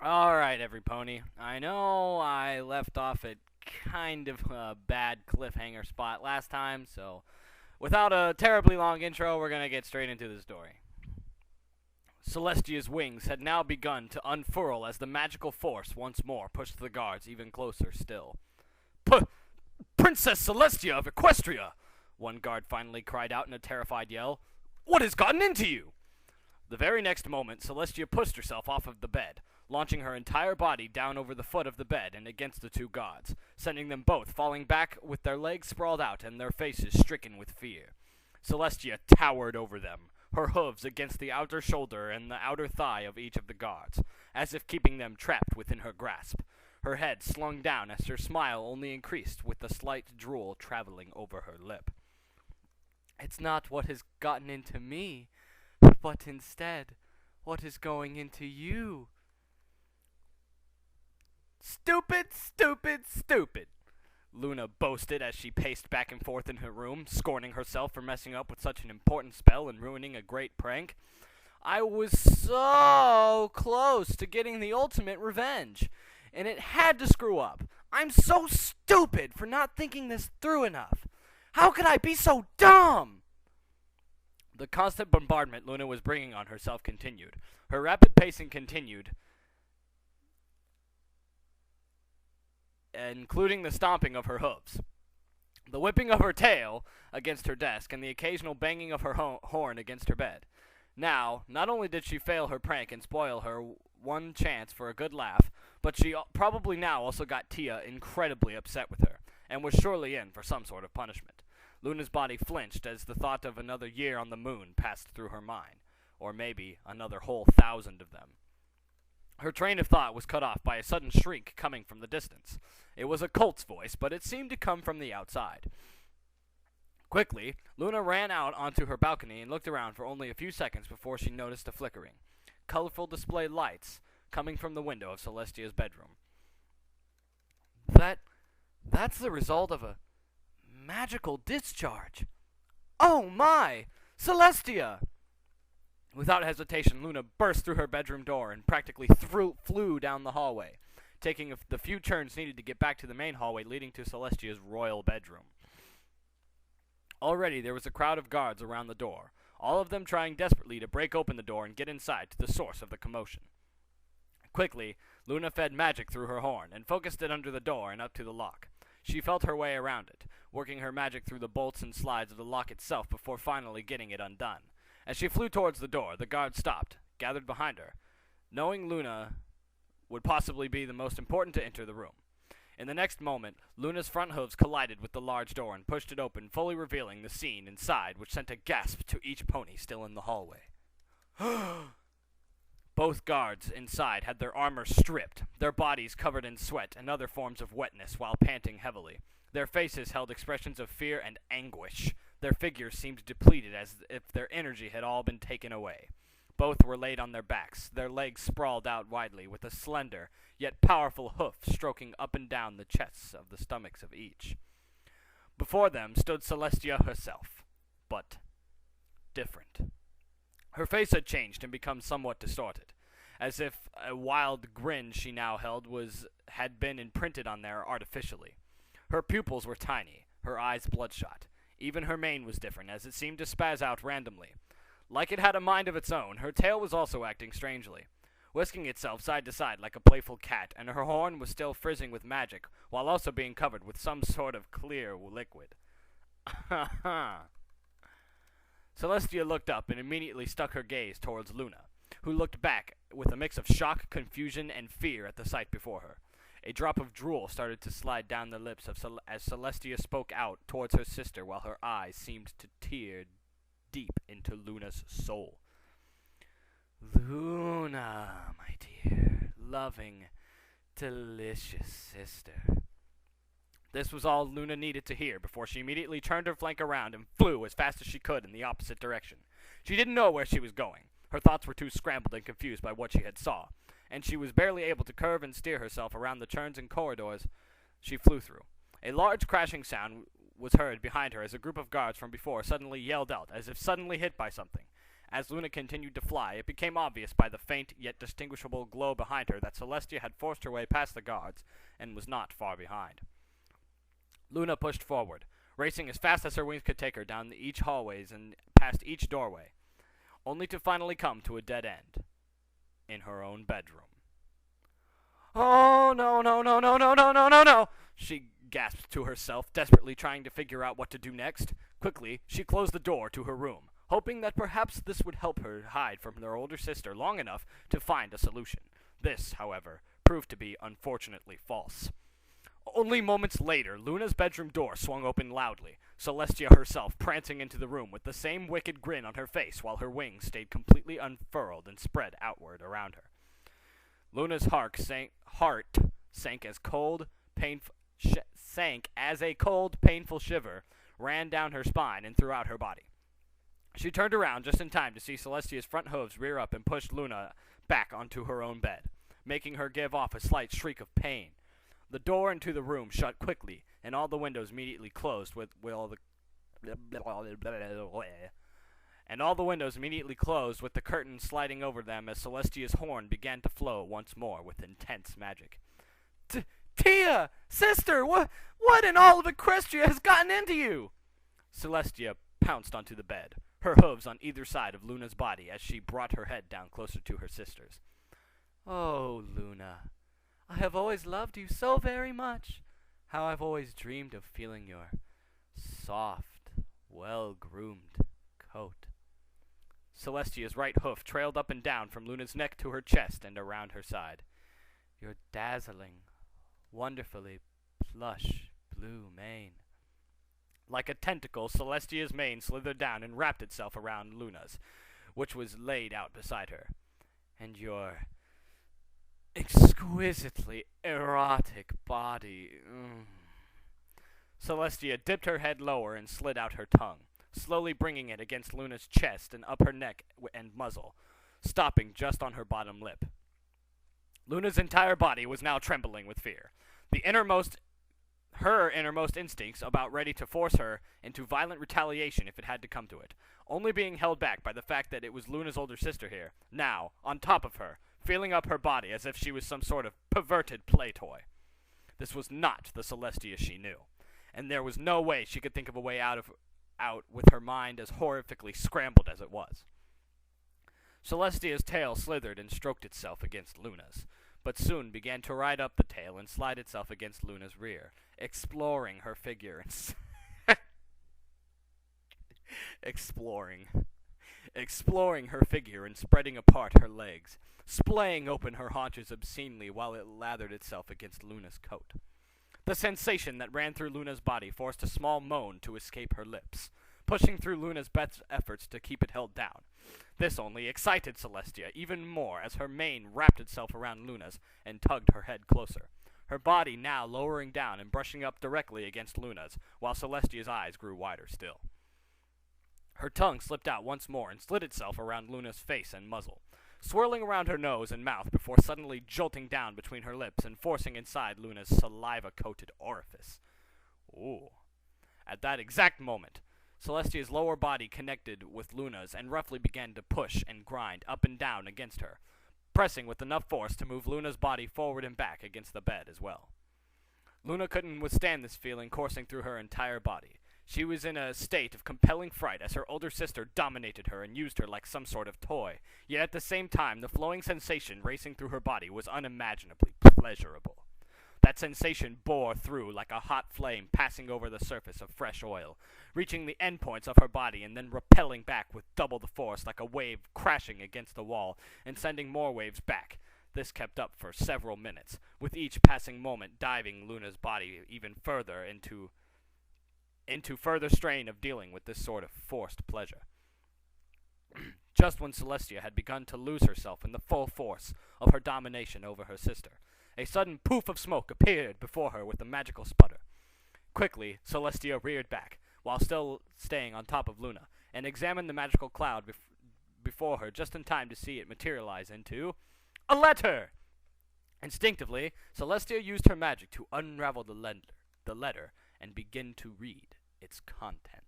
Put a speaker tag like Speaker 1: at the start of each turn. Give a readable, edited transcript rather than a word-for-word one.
Speaker 1: Alright, every pony. I know I left off at kind of a bad cliffhanger spot last time, so without a terribly long intro, we're gonna get straight into the story. Celestia's wings had now begun to unfurl as the magical force once more pushed the guards even closer still. Princess Celestia of Equestria! One guard finally cried out in a terrified yell. What has gotten into you? The very next moment, Celestia pushed herself off of the bed, launching her entire body down over the foot of the bed and against the two gods, sending them both falling back with their legs sprawled out and their faces stricken with fear. Celestia towered over them, her hooves against the outer shoulder and the outer thigh of each of the guards, as if keeping them trapped within her grasp. Her head slung down as her smile only increased with the slight drool traveling over her lip. It's not what has gotten into me, but instead, what is going into you? Stupid, stupid, stupid, Luna boasted as she paced back and forth in her room, scorning herself for messing up with such an important spell and ruining a great prank. I was so close to getting the ultimate revenge, and it had to screw up. I'm so stupid for not thinking this through enough. How could I be so dumb? The constant bombardment Luna was bringing on herself continued. Her rapid pacing continued, including the stomping of her hooves, the whipping of her tail against her desk, and the occasional banging of her horn against her bed. Now, not only did she fail her prank and spoil her one chance for a good laugh, but she probably now also got Tia incredibly upset with her, and was surely in for some sort of punishment. Luna's body flinched as the thought of another year on the moon passed through her mind, or maybe another whole 1,000 of them. Her train of thought was cut off by a sudden shriek coming from the distance. It was a colt's voice, but it seemed to come from the outside. Quickly, Luna ran out onto her balcony and looked around for only a few seconds before she noticed a flickering, colorful display lights coming from the window of Celestia's bedroom. That's the result of a magical discharge. Oh my! Celestia! Without hesitation, Luna burst through her bedroom door and practically flew down the hallway, taking the few turns needed to get back to the main hallway leading to Celestia's royal bedroom. Already there was a crowd of guards around the door, all of them trying desperately to break open the door and get inside to the source of the commotion. Quickly, Luna fed magic through her horn and focused it under the door and up to the lock. She felt her way around it, working her magic through the bolts and slides of the lock itself before finally getting it undone. As she flew towards the door, the guard stopped, gathered behind her, knowing Luna would possibly be the most important to enter the room. In the next moment, Luna's front hooves collided with the large door and pushed it open, fully revealing the scene inside, which sent a gasp to each pony still in the hallway. Both guards inside had their armor stripped, their bodies covered in sweat and other forms of wetness while panting heavily. Their faces held expressions of fear and anguish. Their figures seemed depleted as if their energy had all been taken away. Both were laid on their backs, their legs sprawled out widely, with a slender, yet powerful hoof stroking up and down the chests of the stomachs of each. Before them stood Celestia herself, but different. Her face had changed and become somewhat distorted, as if a wild grin she now held had been imprinted on there artificially. Her pupils were tiny, her eyes bloodshot. Even her mane was different, as it seemed to spaz out randomly. Like it had a mind of its own, her tail was also acting strangely, whisking itself side to side like a playful cat, and her horn was still frizzing with magic, while also being covered with some sort of clear liquid. Celestia looked up and immediately stuck her gaze towards Luna, who looked back with a mix of shock, confusion, and fear at the sight before her. A drop of drool started to slide down the lips as Celestia spoke out towards her sister while her eyes seemed to tear deep into Luna's soul. Luna, my dear, loving, delicious sister. This was all Luna needed to hear before she immediately turned her flank around and flew as fast as she could in the opposite direction. She didn't know where she was going. Her thoughts were too scrambled and confused by what she had saw, and she was barely able to curve and steer herself around the turns and corridors she flew through. A large crashing sound was heard behind her as a group of guards from before suddenly yelled out, as if suddenly hit by something. As Luna continued to fly, it became obvious by the faint yet distinguishable glow behind her that Celestia had forced her way past the guards and was not far behind. Luna pushed forward, racing as fast as her wings could take her down each hallways and past each doorway, only to finally come to a dead end in her own bedroom. "Oh, no, no, no, no, no, no, no, no, no!" she gasped to herself, desperately trying to figure out what to do next. Quickly, she closed the door to her room, hoping that perhaps this would help her hide from her older sister long enough to find a solution. This, however, proved to be unfortunately false. Only moments later, Luna's bedroom door swung open loudly, Celestia herself prancing into the room with the same wicked grin on her face while her wings stayed completely unfurled and spread outward around her. Luna's heart sank as a cold, painful shiver ran down her spine and throughout her body. She turned around just in time to see Celestia's front hooves rear up and push Luna back onto her own bed, making her give off a slight shriek of pain. The door into the room shut quickly, and all the windows immediately closed with the curtains sliding over them as Celestia's horn began to flow once more with intense magic. "Tia! Sister! What in all of Equestria has gotten into you?" Celestia pounced onto the bed, her hooves on either side of Luna's body as she brought her head down closer to her sister's. "Oh, Luna, I have always loved you so very much. How I've always dreamed of feeling your soft, well-groomed coat." Celestia's right hoof trailed up and down from Luna's neck to her chest and around her side. "Your dazzling, wonderfully plush blue mane." Like a tentacle, Celestia's mane slithered down and wrapped itself around Luna's, which was laid out beside her. "And your exquisitely erotic body." Celestia dipped her head lower and slid out her tongue, slowly bringing it against Luna's chest and up her neck and muzzle, stopping just on her bottom lip. Luna's entire body was now trembling with fear. Her innermost instincts about ready to force her into violent retaliation if it had to come to it, only being held back by the fact that it was Luna's older sister here, now, on top of her, feeling up her body as if she was some sort of perverted play toy. This was not the Celestia she knew, and there was no way she could think of a way out with her mind as horrifically scrambled as it was. Celestia's tail slithered and stroked itself against Luna's, but soon began to ride up the tail and slide itself against Luna's rear, exploring her figure and spreading apart her legs, splaying open her haunches obscenely while it lathered itself against Luna's coat. The sensation that ran through Luna's body forced a small moan to escape her lips, pushing through Luna's best efforts to keep it held down. This only excited Celestia even more as her mane wrapped itself around Luna's and tugged her head closer, her body now lowering down and brushing up directly against Luna's, while Celestia's eyes grew wider still. Her tongue slipped out once more and slid itself around Luna's face and muzzle, swirling around her nose and mouth before suddenly jolting down between her lips and forcing inside Luna's saliva-coated orifice. Ooh. At that exact moment, Celestia's lower body connected with Luna's and roughly began to push and grind up and down against her, pressing with enough force to move Luna's body forward and back against the bed as well. Luna couldn't withstand this feeling coursing through her entire body. She was in a state of compelling fright as her older sister dominated her and used her like some sort of toy, yet at the same time the flowing sensation racing through her body was unimaginably pleasurable. That sensation bore through like a hot flame passing over the surface of fresh oil, reaching the endpoints of her body and then repelling back with double the force like a wave crashing against the wall and sending more waves back. This kept up for several minutes, with each passing moment diving Luna's body even further into further strain of dealing with this sort of forced pleasure. Just when Celestia had begun to lose herself in the full force of her domination over her sister, a sudden poof of smoke appeared before her with a magical sputter. Quickly, Celestia reared back, while still staying on top of Luna, and examined the magical cloud before her just in time to see it materialize into a letter! Instinctively, Celestia used her magic to unravel the letter and begin to read its contents.